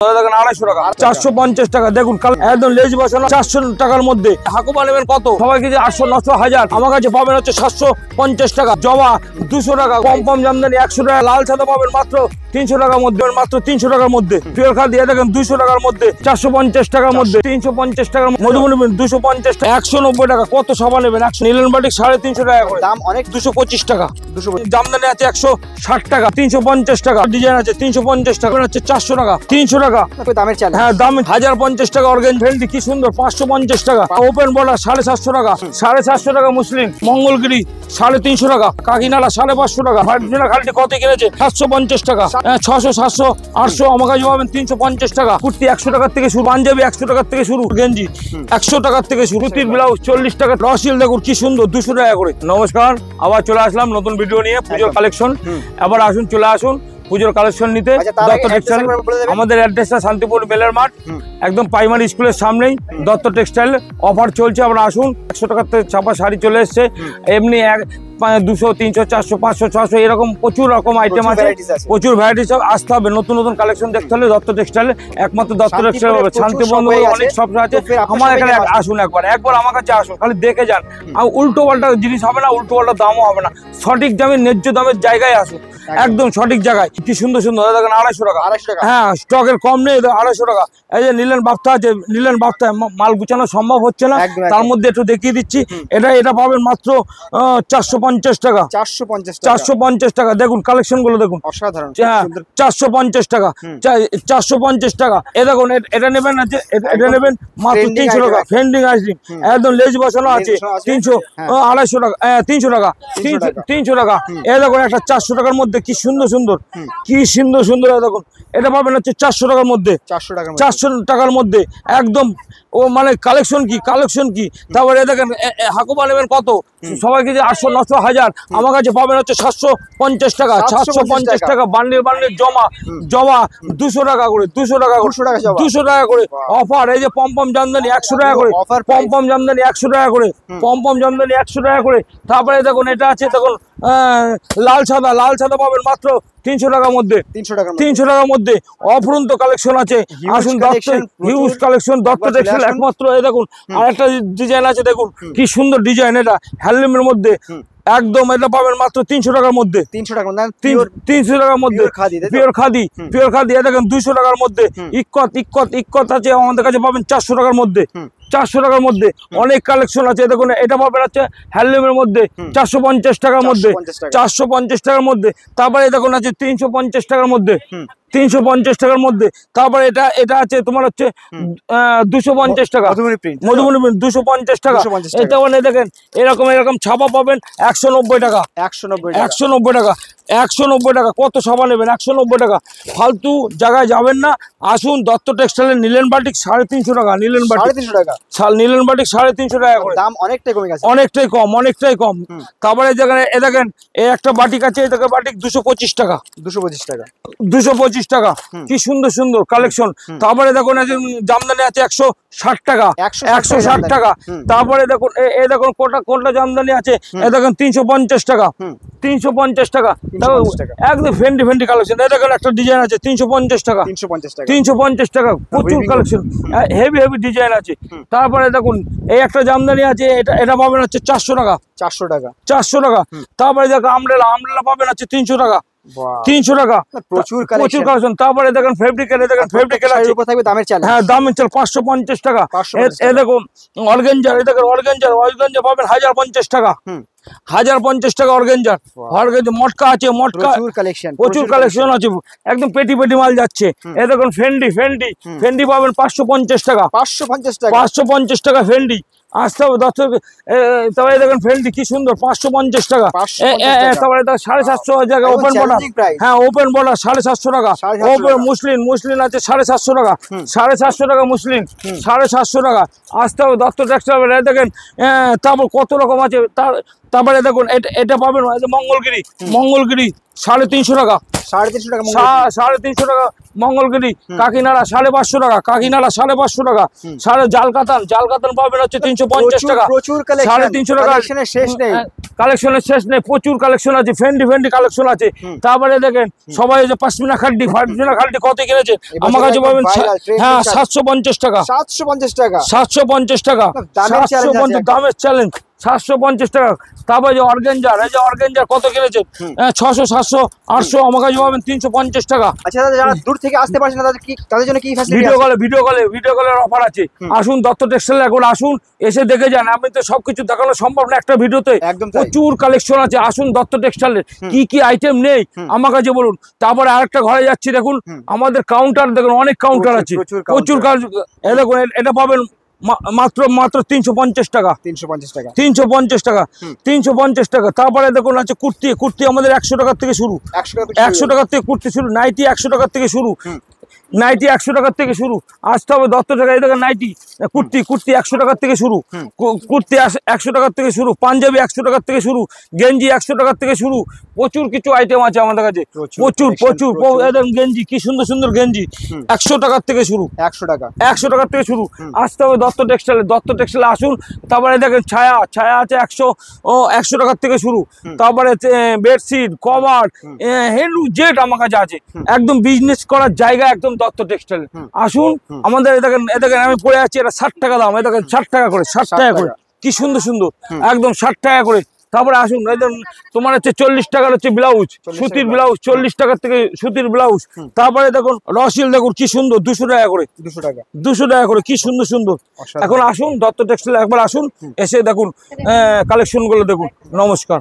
250 টাকা 450 টাকা দেখুন একদম লেজ বসানো 400 টাকার মধ্যে। হাকুমা নেবেন কত সবাই কিছু 800 900 1000 আমার কাছে পাবেন হচ্ছে 750 টাকা। জবা 200 টাকা কম জামদানি 100 টাকা। লাল সাদা পাবেন মাত্র 300 টাকার মধ্যে, মাত্র 300 টাকার মধ্যে। পিওর খাদি দেখেন 200 টাকার মধ্যে, 450 টাকার মধ্যে, 350 টাকার মধুবনী 250 টাকা, 190 টাকা। কত সবা নেবেন? 100 নীলন বাটিক 350 টাকা করে দাম, অনেক 225 টাকা। জামদানি আছে 160 টাকা, 350 টাকা। ডিজাইন আছে 350 টাকা, হচ্ছে 400 টাকা, 300 টাকা দামের চাল। হ্যাঁ দাম 1050 টাকা। অর্গান ফেন্ডি কি সুন্দর 550 টাকা। ওপেন বর্ডার 750 টাকা, 750 টাকা। মুসলিম মঙ্গলগিরি 350 টাকা, কাকিনাড়া 550 টাকা। ভাইটিনা খালটি কত কিনেছে? 750 টাকা। 600 700 800 আমার কাছে পাবেন 350 টাকা। কুর্তি 100 টাকার থেকে শুরু, পাঞ্জাবি 100 টাকার থেকে শুরু, গেঞ্জি 100 টাকার থেকে শুরু, তির ব্লাউজ 40 টাকা। রসিল দেখুন কি সুন্দর 200 টাকা করে। নমস্কার, আবার চলে আসলাম নতুন ভিডিও নিয়ে পুজোর কালেকশন। এবার আসুন, চলে আসুন পুজোর কালেকশন নিতে। দত্ত টেক্সটাইল আমাদের অ্যাড্রেসটা শান্তিপুর বেলের মাঠ, একদম প্রাইমারি স্কুলের সামনেই দত্ত টেক্সটাইল। অফার চলছে, আমরা আসুন। 100 টাকার থেকে ছাপা শাড়ি চলে এসছে, এমনি 200 300 400 500 600 এরকম প্রচুর রকম আইটেম আছে, প্রচুর ভ্যারাইটি। সব আসতে হবে, নতুন নতুন কালেকশন দেখতে হলে দত্ত টেক্সটাইলে, একমাত্র দত্ত টেক্সটাইল হবে। শান্তিবন্ধ অনেক সব আছে, আমার এখানে আসুন, একবার আমার কাছে আসুন, খালি দেখে যান। আর উল্টো পাল্টা জিনিস হবে না, উল্টো পাল্টা দামও হবে না। সঠিক দামে ন্যায্য দামের জায়গায় আসুন, একদম সঠিক জায়গায়। কি সুন্দর সুন্দর দেখেন 250 টাকা। হ্যাঁ স্টকের কম নেই, 250 টাকা। এই যে নীলেন বাপ্তা আছে, নীলেন বাপ্তা মাল গুছানো সম্ভব হচ্ছে না, তার মধ্যে একটু দেখিয়ে দিচ্ছি। এটা পাবেন মাত্র 450 টাকা। 450 টাকা দেখুন, কালেকশন গুলো দেখুন অসাধারণ। 450 টাকা, 450 টাকা। এ দেখুন, এটা নেবেন আছে, এটা নেবেন মাত্র 300 টাকা। ফেন্ডিং আইসক্রিম একদম লেজ বসানো আছে 300 250 টাকা, 300 টাকা, 300 টাকা। এ দেখুন একটা 400 টাকার মধ্যে কি সুন্দর সুন্দর, কি সুন্দর সুন্দর। দেখুন এটা পাবেন হচ্ছে 400 টাকার মধ্যে, 400 টাকার মধ্যে একদম। ও মানে কালেকশন কি। তারপরে দেখেন হাকুমা নেবেন কত সবাই কিছু 800 900 1000 আমার কাছে পাবেন হচ্ছে 750 টাকা, 750 টাকা। বান্ডিল জমা 200 টাকা করে, 200 টাকা করে অফার। এই যে পমপম জামদানি 100 টাকা করে, পমপম জামদানি 100 টাকা করে, পমপম জামদানি 100 টাকা করে। তারপরে দেখুন এটা আছে, দেখুন লাল সাদা পাবেন মাত্র 300 টাকার মধ্যে, 300 টাকার মধ্যে। অফুরন্ত কালেকশন আছে, আসুন। হিউজ কালেকশন দত্ত টেক্সটাইল একমাত্র। এই দেখুন আরেকটা ডিজাইন আছে, দেখুন কি সুন্দর ডিজাইন। এটা হ্যান্ডলুমের মধ্যে একদম, এটা পাবেন মাত্র 300 টাকার মধ্যে, 300 টাকার মধ্যে। পিওর খাদি দেখেন 200 টাকার মধ্যে। ইক্কত আছে আমাদের কাছে, পাবেন 400 টাকার মধ্যে, 400 টাকার মধ্যে। অনেক কালেকশন আছে, দেখুন এটা পাবেন হচ্ছে হ্যান্ডলুমের মধ্যে 450 টাকার মধ্যে, 450 টাকার মধ্যে। তারপরে দেখুন আছে 350 টাকার মধ্যে, 350 টাকার মধ্যে। তারপরে এটা আছে তোমার হচ্ছে 250 টাকা, মধুবনী প্রিন্ট 250 টাকা। এটা মানে দেখেন এরকম ছাপা পাবেন 190 টাকা, 190 টাকা, 190 টাকা। কত ছাপা নেবেন? 190 টাকা। ফালতু জায়গায় যাবেন না, আসুন দত্ত টেক্সটাইলের। নীলেন বাটিক 350 টাকা, নীলেন বাটিক 350 টাকা করে দাম, অনেকটাই কম। তারপরে দেখেন এই একটা বাটিক আছে, এই বাটিক 225 টাকা, 225 টাকা। কি সুন্দর সুন্দর কালেকশন। তারপরে দেখুন জামদানি আছে 160 টাকা, 160 টাকা। তারপরে দেখুন দেখুন কোনটা জামদানি আছে, এ দেখুন 350 টাকা, 350 টাকা। একদম ফেন্ডি কালেকশন। এই দেখুন একটা ডিজাইন আছে 350 টাকা, 350 টাকা। প্রচুর কালেকশন, হেভি ডিজাইন আছে। তারপরে দেখুন এই একটা জামদানি আছে, এটা পাবেন হচ্ছে 400 টাকা, 400 টাকা। তারপরে দেখো আমরেলা পাবেন হচ্ছে 300 টাকা, 300 টাকা। প্রচুর কালেকশন। তারপরে দেখেন ফেব্রিকের আছে, দামের চাল। হ্যাঁ দামের চাল 550 টাকা। এ দেখুন অর্গানজার, অর্গানজার পাবেন 1050 টাকা, 1050 টাকা। অর্গানজার মটকা আছে, প্রচুর কালেকশন আছে, একদম পেটি মাল যাচ্ছে। এ দেখুন ফেন্ডি পাবেন 550 টাকা, 550 টাকা ফেন্ডি। আসতে হবে দশ। তারপরে দেখেন ফেন্ডি কি সুন্দর 550 টাকা। তারপরে 750 জায়গা ওপেন বর্ডার। হ্যাঁ ওপেন বর্ডার 750 টাকা। ওপেন মুসলিম আছে 750 টাকা, 750 টাকা মুসলিম, 750 টাকা। আসতে হবে দত্ত টেক্সটাইল। দেখেন তারপর কত রকম আছে। তারপরে দেখুন এটা পাবেন মঙ্গলগিরি 350 টাকা, 350 টাকা 350 টাকা মঙ্গলগিরি। কাকিনাড়া 550 টাকা, কাকিনাড়া 550 টাকা। জাল কাতান পাবেন হচ্ছে 350 টাকা। প্রচুর কালেকশন, 350 টাকা, কালেকশনের শেষ নেই, কালেকশনের শেষ নেই, প্রচুর কালেকশন আছে, ফেন্ডি কালেকশন আছে। তারপরে দেখেন সবাই যে পাশমিনা খাড্ডি কত কিনেছে আমার কাছে পাবেন, হ্যাঁ 750 টাকা, 750 টাকা, 750 টাকা, 750 দামের চ্যালেঞ্জ, 750 টাকা। তারপরে যে অর্গানজার, এই যে অর্গানজার কত কিনেছেন 600, 700, 800, আমার কাছে পাবেন 350 টাকা। আচ্ছা দাদা, যারা দূর থেকে আসতে পারছেন না তাদের জন্য কি ফ্যাসিলিটি আছে? ভিডিও কলের অফার আছে। আসুন দত্ত টেক্সটাইল, এখন আসুন, এসে দেখে যান। আমি তো সবকিছু দেখানো সম্ভব না একটা ভিডিওতে, প্রচুর কালেকশন আছে। আসুন দত্ত টেক্সটাইলে, কি কি আইটেম নেই আমার কাছে বলুন। তারপরে আরেকটা ঘরে যাচ্ছি, দেখুন আমাদের কাউন্টার, দেখুন অনেক কাউন্টার আছে, প্রচুর এই দেখুন, এটা পাবেন মাত্র 350 টাকা, 350 টাকা, 350 টাকা। তারপরে দেখুন আছে কুর্তি আমাদের 100 টাকার থেকে শুরু, 100 টাকার থেকে কুর্তি শুরু, নাইটি 100 টাকার থেকে শুরু, নাইটি 100 টাকার থেকে শুরু। আসতে হবে দত্ত টাকা, এই দেখেন নাইটি, কুর্তি 100 টাকার থেকে শুরু, কুর্তি 100 টাকার থেকে শুরু, পাঞ্জাবি 100 টাকার থেকে শুরু, গেঞ্জি 100 টাকার থেকে শুরু। প্রচুর কিছু আইটেম আছে আমাদের কাছে, প্রচুর একদম গেঞ্জি, কি সুন্দর গেঞ্জি 100 টাকার থেকে শুরু, 100 টাকার থেকে শুরু। আসতে হবে দত্ত টেক্সটাইলে আসুন। তারপরে দেখেন ছায়া আছে 100 টাকার থেকে শুরু। তারপরে বেডশিট, কভার, হেলু জেট আমার কাছে আছে। একদম বিজনেস করার জায়গা, একদম দত্ত টেক্সটাইল আসুন। আমাদের দেখেন আমি পরে আছি, এটা 60 টাকা দাম, দেখেন 60 টাকা করে, 60 টাকা করে, কি সুন্দর একদম 60 টাকা করে। তারপরে আসুন, তোমার হচ্ছে 40 টাকার হচ্ছে ব্লাউজ, সুতির ব্লাউজ, 40 টাকার থেকে সুতির ব্লাউজ। তারপরে দেখুন রসিল, দেখুন কি সুন্দর, 200 টাকা করে, 200 টাকা করে, কি সুন্দর। এখন আসুন দত্ত টেক্সটাইল, একবার আসুন, এসে দেখুন কালেকশন গুলো দেখুন। নমস্কার।